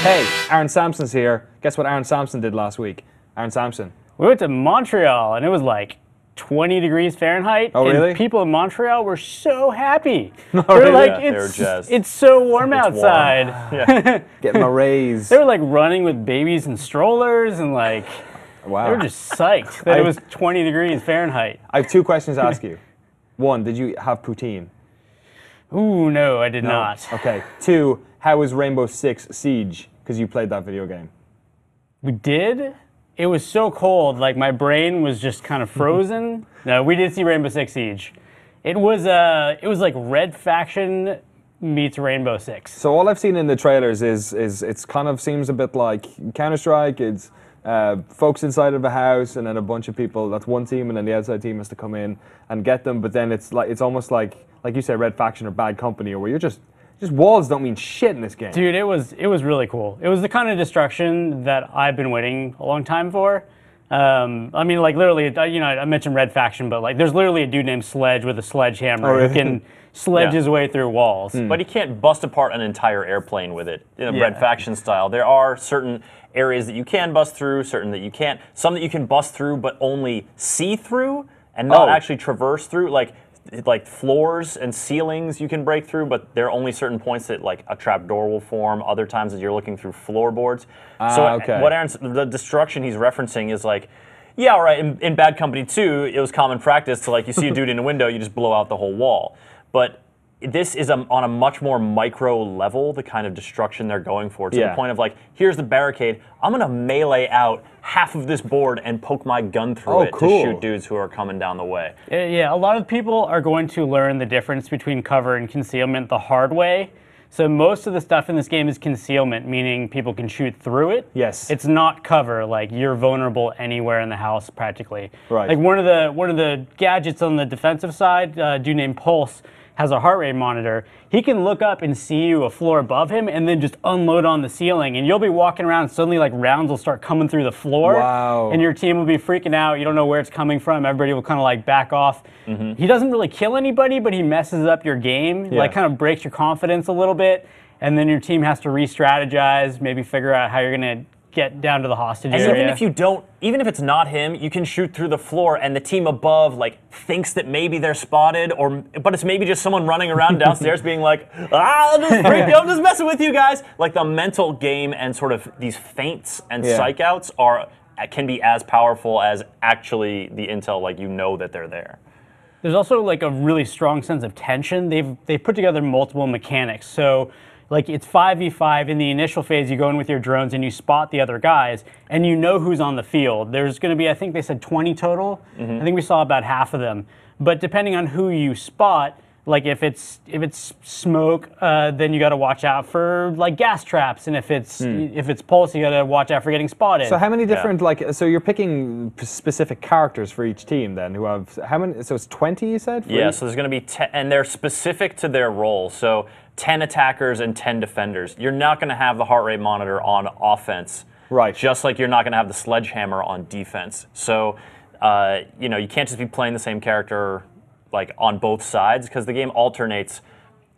Hey, Aaron Sampson's here. Guess what Aaron Sampson did last week? Aaron Sampson. We went to Montreal, and it was like 20 degrees Fahrenheit. Oh, really? And people in Montreal were so happy. No, they were really? like, Yeah, they were jazzed. it's so warm outside. Yeah. Getting my raise. They were like running with babies and strollers, and like, Wow. they were just psyched that it was 20 degrees Fahrenheit. I have two questions to ask you. One, did you have poutine? Ooh, no, I did not. Okay. Two, how was Rainbow Six Siege? Because you played that video game. We did. It was so cold, like my brain was just kind of frozen. No, we did see Rainbow Six Siege. It was like Red Faction meets Rainbow Six. So all I've seen in the trailers is it's kind of seems a bit like Counter-Strike. It's folks inside of a house and then a bunch of people. That's one team, and then the outside team has to come in and get them. But then it's almost like you say, Red Faction or Bad Company, or where you're just walls don't mean shit in this game. Dude, it was really cool. It was the kind of destruction that I've been waiting a long time for. I mean, like literally, I mentioned Red Faction, but like there's literally a dude named Sledge with a sledgehammer who can sledge his way through walls. But he can't bust apart an entire airplane with it in a Red Faction style. There are certain areas that you can bust through, certain that you can't. Some that you can bust through but only see through and not actually traverse through. Like floors and ceilings you can break through, but there are only certain points that like a trapdoor will form. Other times that you're looking through floorboards. The destruction he's referencing is like, yeah, all right, in Bad Company 2, it was common practice to like, you see a dude in a window, you just blow out the whole wall. But this is on a much more micro level, the kind of destruction they're going for, to the point of like, here's the barricade, I'm gonna melee out half of this board and poke my gun through it to shoot dudes who are coming down the way. Yeah, a lot of people are going to learn the difference between cover and concealment the hard way. So most of the stuff in this game is concealment, meaning people can shoot through it. Yes. It's not cover, like you're vulnerable anywhere in the house practically. Right. Like one of the gadgets on the defensive side, a dude named Pulse, has a heart rate monitor. He can look up and see you a floor above him and then just unload on the ceiling, and you'll be walking around and suddenly like rounds will start coming through the floor. Wow. And your team will be freaking out. You don't know where it's coming from. Everybody will kind of like back off. He doesn't really kill anybody, but he messes up your game, like kind of breaks your confidence a little bit, and then your team has to re-strategize, maybe figure out how you're gonna get down to the hostage area. And even if it's not him, you can shoot through the floor, and the team above like thinks that maybe they're spotted, but it's maybe just someone running around downstairs being like, I'm just messing with you guys. Like the mental game and sort of these feints and psych outs can be as powerful as actually the intel, like you know that they're there. There's also like a really strong sense of tension. They've put together multiple mechanics. So like it's 5v5. In the initial phase, you go in with your drones and you spot the other guys, and you know who's on the field. There's going to be, I think they said 20 total. I think we saw about half of them. But depending on who you spot, like if it's smoke, then you got to watch out for like gas traps, and if it's Pulse, you got to watch out for getting spotted. So how many different so you're picking specific characters for each team then who have how many? So it's 20 you said? Yeah. So there's going to be 10, and they're specific to their role. So 10 attackers and 10 defenders. You're not going to have the heart rate monitor on offense, right? Just like you're not going to have the sledgehammer on defense. So you can't just be playing the same character like on both sides, because the game alternates.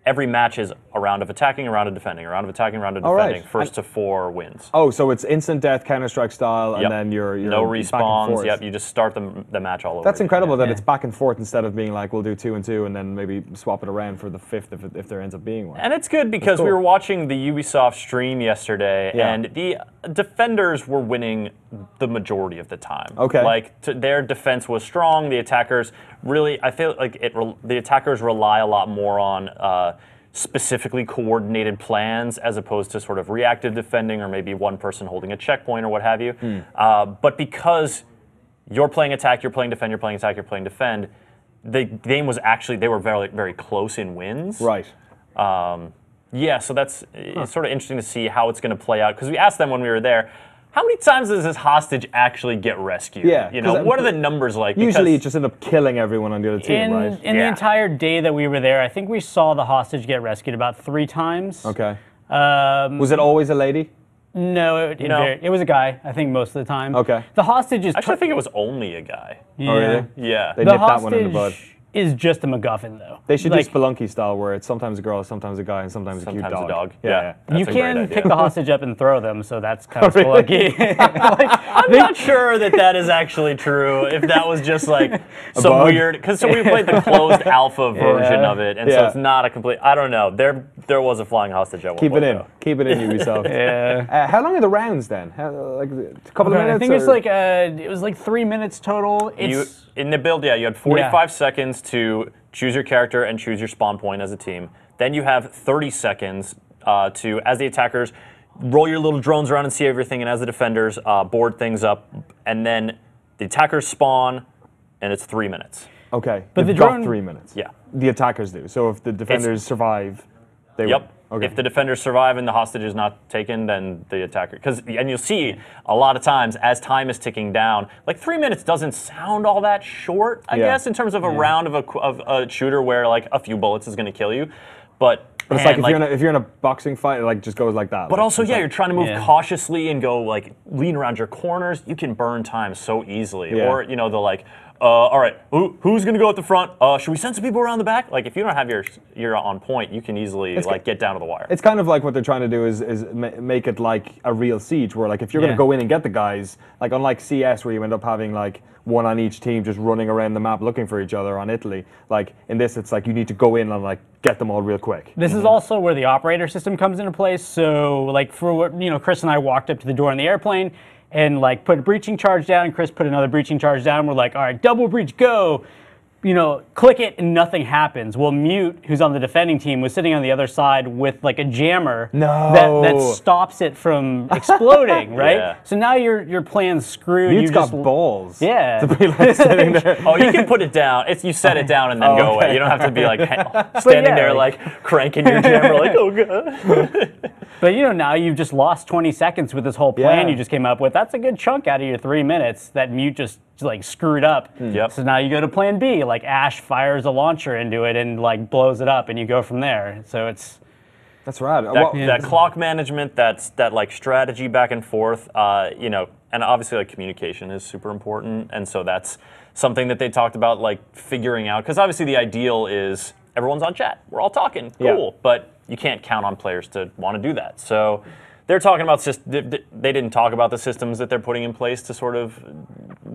Every match is a round of attacking, a round of defending, a round of attacking, a round of defending. Right. First to 4 wins. Oh, so it's instant death, Counter-Strike style, and then you're no back and respawns. forth. Yep, you just start the match all over. That's incredible that it's back and forth instead of being like we'll do 2 and 2 and then maybe swap it around for the 5th if there ends up being one. And it's good because we were watching the Ubisoft stream yesterday, and the defenders were winning the majority of the time. Okay. Like their defense was strong. The attackers really, I feel like the attackers rely a lot more on specifically coordinated plans as opposed to sort of reactive defending, or maybe one person holding a checkpoint or what have you. But because you're playing attack, you're playing defend, you're playing attack, you're playing defend, the game was actually, they were very, very close in wins. Right. Yeah, so it's sort of interesting to see how it's going to play out, because we asked them when we were there, how many times does this hostage actually get rescued? Yeah. What are the numbers like? Usually you just end up killing everyone on the other team, right? In the entire day that we were there, I think we saw the hostage get rescued about 3 times. Okay. Was it always a lady? No, it was a guy, I think, most of the time. Okay. The hostage is... Actually, I think it was only a guy. Yeah. Oh, really? Yeah. They nipped that one in the bud. is just a MacGuffin, though. They should do Spelunky style, where it's sometimes a girl, sometimes a guy, and sometimes a cute dog. Yeah. You can pick the hostage up and throw them, so that's kind of Spelunky. I'm not sure that is actually true. If that was just like some weird, because we played the closed alpha version of it, and so it's not a complete. I don't know. There was a flying hostage at one point. Keep it in, Ubisoft. How long are the rounds then? Like a couple of minutes? I think it was like 3 minutes total. In the build, you had 45 seconds to choose your character and choose your spawn point as a team. Then you have 30 seconds to, as the attackers, roll your little drones around and see everything, and as the defenders, board things up. And then the attackers spawn, and it's 3 minutes. Okay, but the drone, 3 minutes. Yeah. The attackers do. So if the defenders survive, they win. Okay. If the defenders survive and the hostage is not taken, then the attacker. And you'll see a lot of times as time is ticking down, like 3 minutes doesn't sound all that short, I guess, in terms of a round of a shooter where like a few bullets is going to kill you. But it's like if you're in a boxing fight, it like just goes like that. But also, you're trying to move cautiously and go like lean around your corners. You can burn time so easily. Or they'll like, all right, who's gonna go at the front? Should we send some people around the back? Like if you don't have your on point, you can easily get down to the wire. It's kind of like what they're trying to do is make it like a real siege, where like if you're gonna go in and get the guys, like unlike CS where you end up having like one on each team just running around the map looking for each other on Italy. Like in this, it's like you need to go in and like get them all real quick. This is also where the operator system comes into place. So like for what Chris and I walked up to the door in the airplane and like put a breaching charge down. Chris put another breaching charge down. We're like, all right, double breach, go. Click it and nothing happens. Well, Mute, who's on the defending team, was sitting on the other side with like a jammer that stops it from exploding, right? Yeah. So now your plan's screwed. Mute's got balls. Yeah. To be like sitting there. You can put it down. You set it down and then go away. You don't have to be like standing there like cranking your jammer like, oh god. But now you've just lost 20 seconds with this whole plan you just came up with. That's a good chunk out of your 3 minutes that Mute just like screwed up. So now you go to plan B, like Ash fires a launcher into it and like blows it up, and you go from there. So that's rad. That clock management, that like strategy back and forth, and obviously like communication is super important, and so that's something that they talked about like figuring out, because obviously the ideal is everyone's on chat, we're all talking, cool, but you can't count on players to want to do that. So they're talking about they didn't talk about the systems that they're putting in place to sort of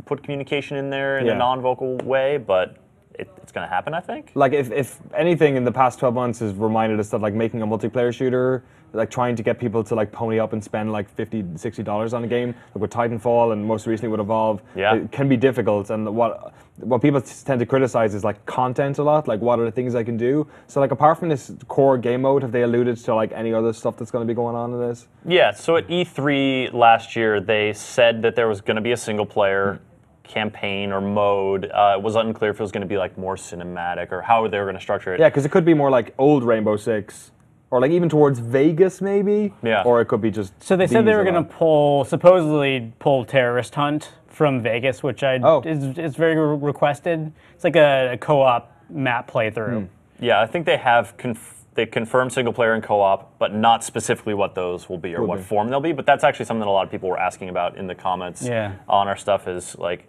put communication in there in a non-vocal way, but it's going to happen, I think. Like if anything in the past 12 months has reminded us that like making a multiplayer shooter, like trying to get people to like pony up and spend like $50, $60 on a game, like with Titanfall and most recently with Evolve, it can be difficult. And what people tend to criticize is like content a lot, like what are the things I can do. So like apart from this core game mode, have they alluded to like any other stuff that's going to be going on in this? Yeah, so at E3 last year, they said that there was going to be a single player campaign or mode. It was unclear if it was going to be like more cinematic or how they were going to structure it. Yeah, because it could be more like old Rainbow Six, or like even towards Vegas maybe. Yeah. Or it could be just. So they said they were going to supposedly pull Terrorist Hunt from Vegas, which is very requested. It's like a co-op map playthrough. Yeah, I think they have they confirmed single player and co-op, but not specifically what those will be or what form they'll be. But that's actually something that a lot of people were asking about in the comments on our stuff. Is like,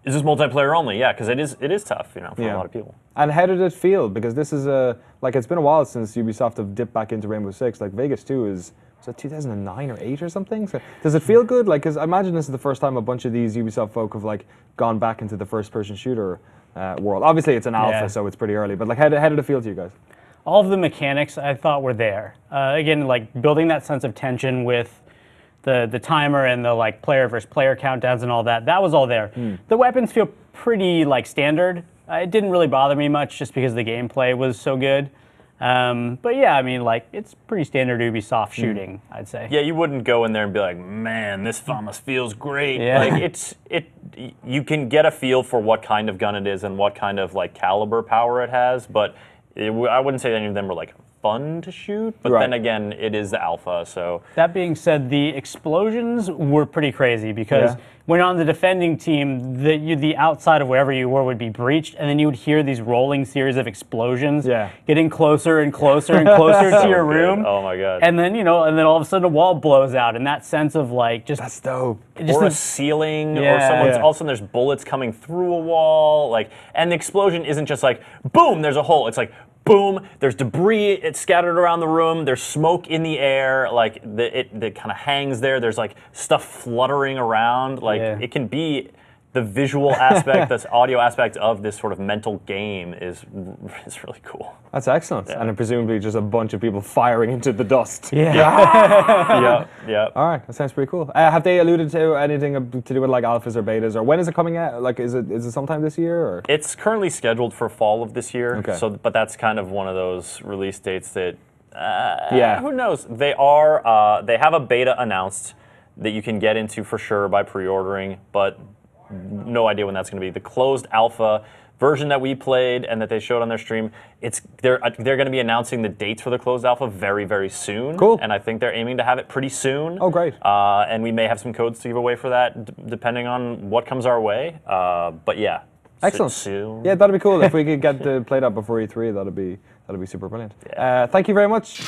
is this multiplayer only? Yeah, because it is tough, for a lot of people. And how did it feel? Because this is it's been a while since Ubisoft have dipped back into Rainbow Six. Like Vegas 2 was that 2009 or 8 or something? So does it feel good? Like, because I imagine this is the first time a bunch of these Ubisoft folk have like gone back into the first-person shooter world. Obviously, it's an alpha, so it's pretty early. But like, how did it feel to you guys? All of the mechanics I thought were there. Again, like building that sense of tension with the timer and the like player versus player countdowns and all that. That was all there. The weapons feel pretty like standard. It didn't really bother me much just because the gameplay was so good. But yeah, I mean, like it's pretty standard Ubisoft shooting, I'd say. Yeah, you wouldn't go in there and be like, man, this FAMAS feels great. Yeah. Like you can get a feel for what kind of gun it is and what kind of like caliber power it has, but I wouldn't say any of them were like fun to shoot, but Right. then again, it is the alpha, so. That being said, the explosions were pretty crazy because Yeah. when on the defending team, the outside of wherever you were would be breached, and then you would hear these rolling series of explosions getting closer and closer and closer to your room. Oh my god. And then, and then all of a sudden a wall blows out, and that sense of like just That's dope. Or a ceiling, or Yeah. all of a sudden there's bullets coming through a wall, and the explosion isn't just like, boom, there's a hole. It's like, boom, there's debris, it's scattered around the room, there's smoke in the air, like, it kind of hangs there, there's like stuff fluttering around, like, it can be the visual aspect, this audio aspect of this sort of mental game is really cool. That's excellent. And then presumably just a bunch of people firing into the dust. Yeah. All right, that sounds pretty cool. Have they alluded to anything to do with like alphas or betas, or when is it coming out? Like, is it sometime this year? Or? It's currently scheduled for fall of this year. Okay. So, but that's kind of one of those release dates that, who knows? They have a beta announced that you can get into for sure by pre-ordering, but no idea when that's going to be. The closed alpha version that we played and that they showed on their stream, they're going to be announcing the dates for the closed alpha very, very soon. Cool. And I think they're aiming to have it pretty soon. Oh, great. And we may have some codes to give away for that, depending on what comes our way. But yeah. Excellent. Soon. Yeah, that'd be cool if we could get to play that before E3. That'd be super brilliant. Thank you very much.